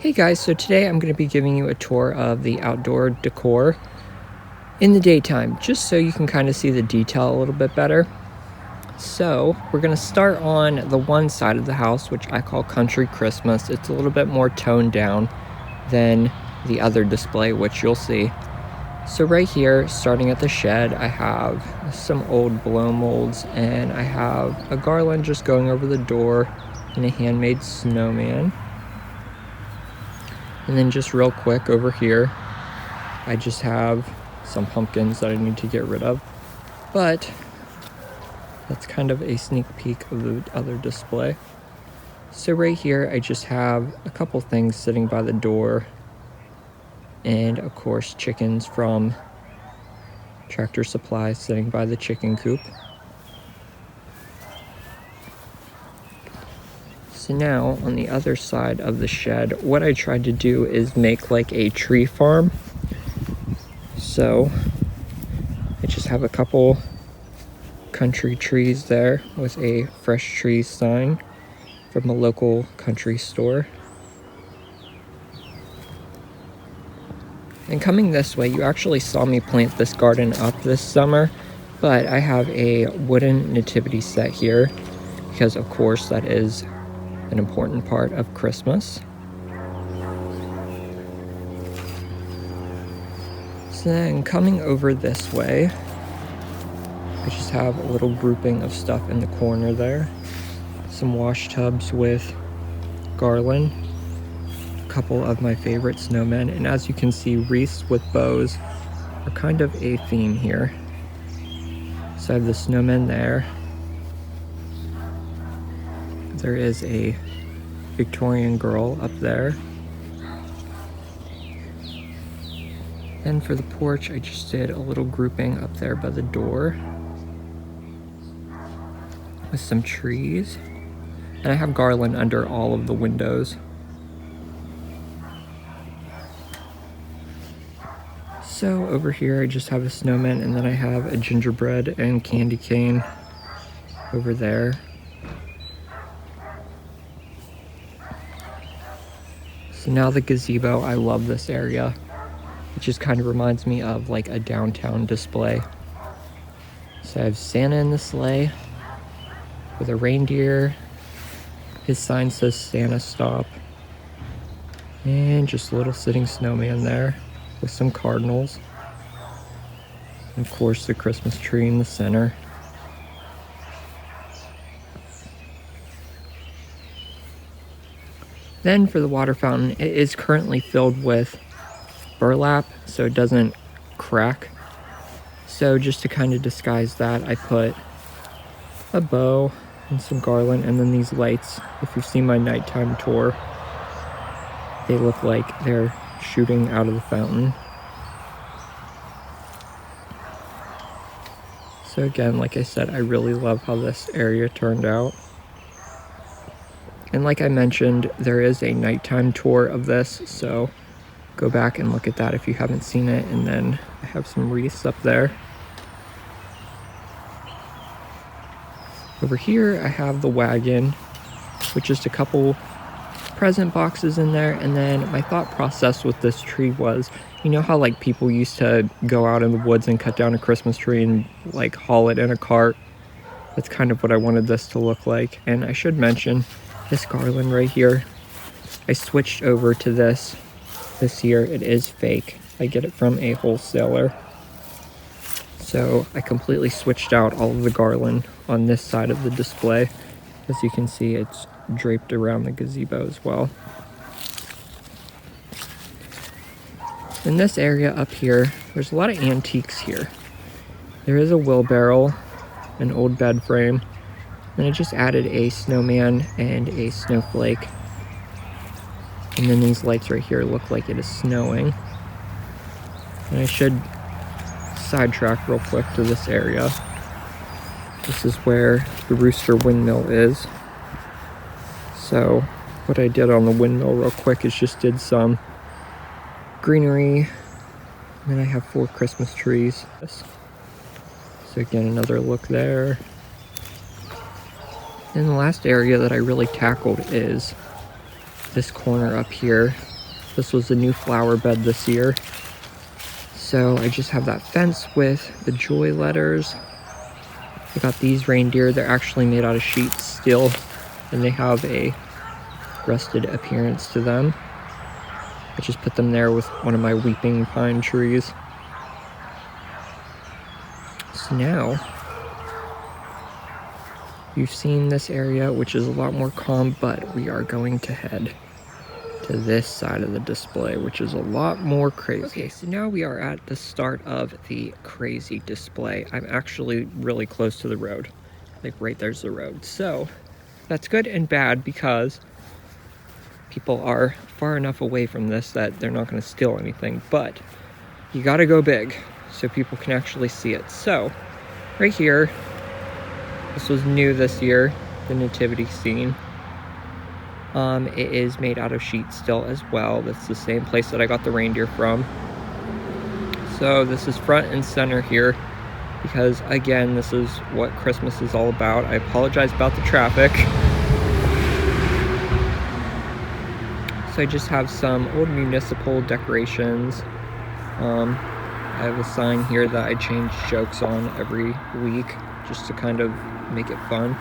Hey guys, so today I'm going to be giving you a tour of the outdoor decor in the daytime, just so you can kind of see the detail a little bit better. So we're going to start on the one side of the house, which I call Country Christmas. It's a little bit more toned down than the other display, which you'll see. So right here, starting at the shed, I have some old blow molds, and I have a garland just going over the door and a handmade snowman. And then just real quick over here, I just have some pumpkins that I need to get rid of. But that's kind of a sneak peek of the other display. So right here, I just have a couple things sitting by the door. And of course, chickens from Tractor Supply sitting by the chicken coop. So now, on the other side of the shed, what I tried to do is make like a tree farm. So I just have a couple country trees there with a fresh trees sign from a local country store. And coming this way, you actually saw me plant this garden up this summer, but I have a wooden nativity set here because of course that is an important part of Christmas. So then coming over this way, I just have a little grouping of stuff in the corner there. Some wash tubs with garland, a couple of my favorite snowmen, and as you can see, wreaths with bows are kind of a theme here. So I have the snowmen there. There is a Victorian girl up there. And for the porch, I just did a little grouping up there by the door with some trees. And I have garland under all of the windows. So over here, I just have a snowman, and then I have a gingerbread and candy cane over there. So now the gazebo, I love this area. It just kind of reminds me of like a downtown display. So I have Santa in the sleigh with a reindeer. His sign says Santa Stop. And just a little sitting snowman there with some cardinals. And of course the Christmas tree in the center. Then for the water fountain, it is currently filled with burlap so it doesn't crack. So just to kind of disguise that, I put a bow and some garland, and then these lights. If you've seen my nighttime tour, they look like they're shooting out of the fountain. So again, like I said, I really love how this area turned out. And like I mentioned, there is a nighttime tour of this, so go back and look at that if you haven't seen it. And then I have some wreaths up there. Over here, I have the wagon with just a couple present boxes in there. And then my thought process with this tree was, you know how like people used to go out in the woods and cut down a Christmas tree and like haul it in a cart? That's kind of what I wanted this to look like. And I should mention, this garland right here, I switched over to this year. It is fake. I get it from a wholesaler. So I completely switched out all of the garland on this side of the display. As you can see, it's draped around the gazebo as well. In this area up here, there's a lot of antiques here. There is a wheelbarrow, an old bed frame. Then I just added a snowman and a snowflake. And then these lights right here look like it is snowing. And I should sidetrack real quick to this area. This is where the Rooster windmill is. So what I did on the windmill real quick is just did some greenery. And then I have 4 Christmas trees. So again, another look there. And the last area that I really tackled is this corner up here This was a new flower bed this year. So I just have that fence with the joy letters. I got these reindeer. They're actually made out of sheets still, and they have a rusted appearance to them. I just put them there with one of my weeping pine trees. So now, you've seen this area, which is a lot more calm, but we are going to head to this side of the display, which is a lot more crazy. Okay, so now we are at the start of the crazy display. I'm actually really close to the road. Like right there's the road. So that's good and bad because people are far enough away from this that they're not going to steal anything, but you got to go big so people can actually see it. So right here, this was new this year, the Nativity Scene. It is made out of sheets still as well. That's the same place that I got the reindeer from. So this is front and center here because, again, this is what Christmas is all about. I apologize about the traffic. So I just have some old municipal decorations. I have a sign here that I change jokes on every week just to kind of make it fun.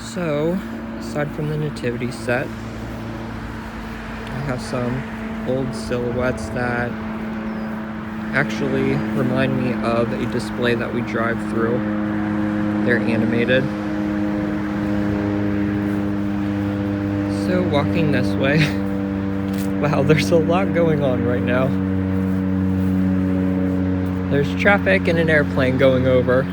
So, aside from the nativity set, I have some old silhouettes that actually remind me of a display that we drive through. They're animated. So walking this way, wow, there's a lot going on right now. There's traffic and an airplane going over.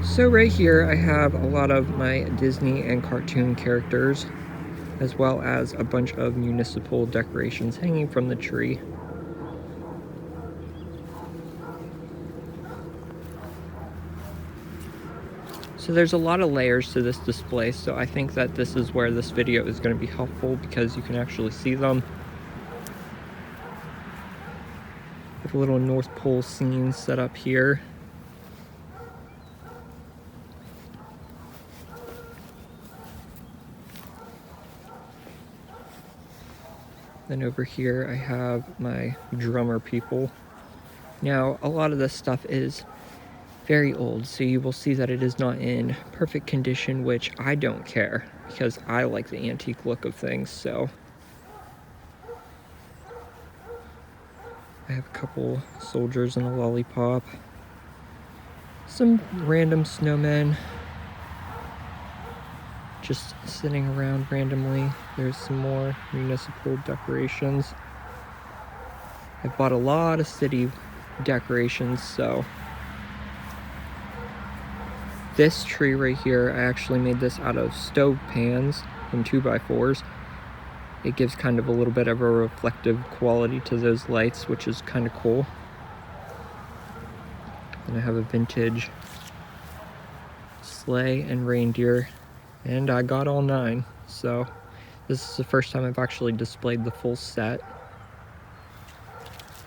So right here I have a lot of my Disney and cartoon characters, as well as a bunch of municipal decorations hanging from the tree. So there's a lot of layers to this display, so I think that this is where this video is going to be helpful because you can actually see them. With a little North Pole scene set up here. Then over here I have my drummer people. Now a lot of this stuff is very old, so you will see that it is not in perfect condition, which I don't care because I like the antique look of things. So I have a couple soldiers and a lollipop, some random snowmen just sitting around randomly. There's some more municipal decorations. I bought a lot of city decorations, so this tree right here, I actually made this out of stove pans and 2x4s. It gives kind of a little bit of a reflective quality to those lights, which is kind of cool. And I have a vintage sleigh and reindeer, and I got all 9. So this is the first time I've actually displayed the full set.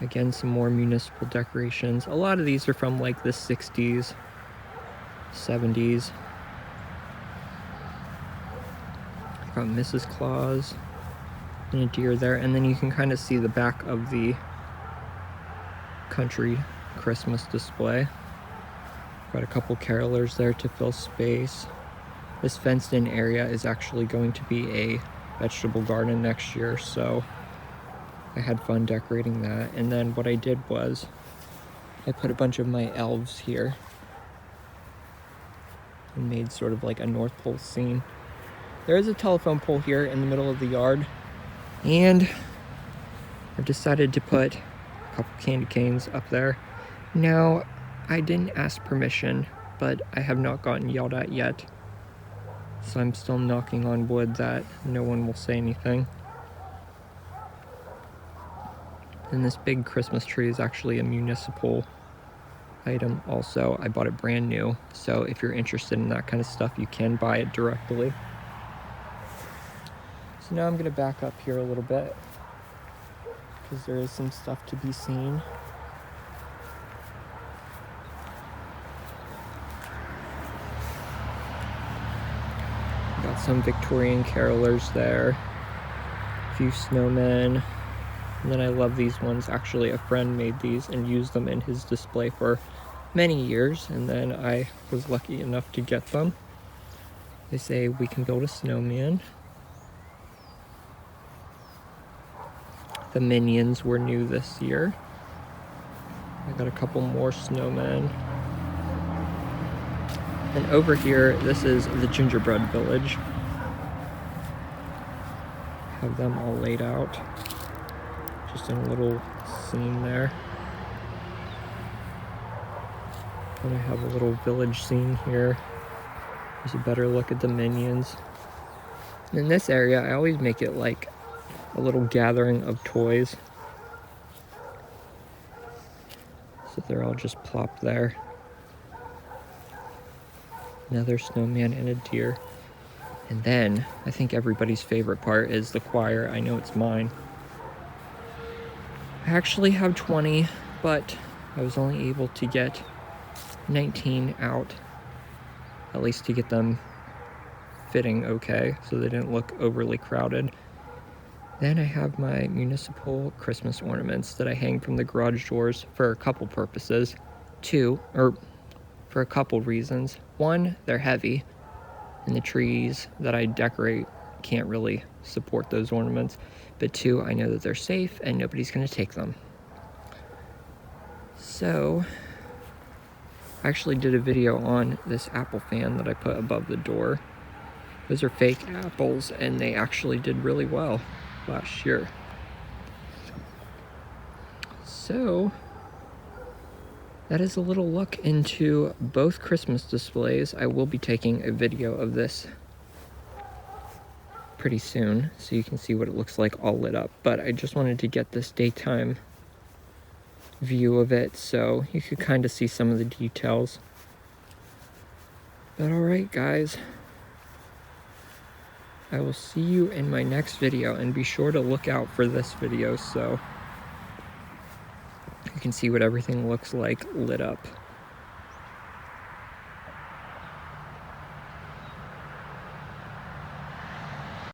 Again, some more municipal decorations. A lot of these are from like the 60s, 70s. I got Mrs. Claus and a deer there, and then you can kind of see the back of the country Christmas display. Got a couple carolers there to fill space. This fenced in area is actually going to be a vegetable garden next year, so I had fun decorating that. And then what I did was I put a bunch of my elves here and made sort of like a North Pole scene. There is a telephone pole here in the middle of the yard, and I've decided to put a couple candy canes up there. Now, I didn't ask permission, but I have not gotten yelled at yet. So I'm still knocking on wood that no one will say anything. And this big Christmas tree is actually a municipal item also. I bought it brand new, so if you're interested in that kind of stuff, you can buy it directly. So now I'm going to back up here a little bit because there is some stuff to be seen. Got some Victorian carolers there. A few snowmen. And then I love these ones. Actually, a friend made these and used them in his display for many years, and then I was lucky enough to get them. They say we can build a snowman. The Minions were new this year. I got a couple more snowmen. And over here, this is the Gingerbread Village. Have them all laid out. Just in a little scene there. And I have a little village scene here. There's a better look at the Minions. In this area, I always make it like a little gathering of toys. So they're all just plopped there. Another snowman and a deer. And then, I think everybody's favorite part is the choir. I know it's mine. I actually have 20, but I was only able to get 19 out. At least to get them fitting okay, so they didn't look overly crowded. Then I have my municipal Christmas ornaments that I hang from the garage doors for a couple purposes. For a couple reasons. One, they're heavy, and the trees that I decorate can't really support those ornaments. But two, I know that they're safe and nobody's gonna take them. So, I actually did a video on this apple fan that I put above the door. Those are fake apples, and they actually did really well last year. So, that is a little look into both Christmas displays. I will be taking a video of this pretty soon, so you can see what it looks like all lit up. But I just wanted to get this daytime view of it so you could kind of see some of the details. But alright guys, I will see you in my next video, and be sure to look out for this video so you can see what everything looks like lit up.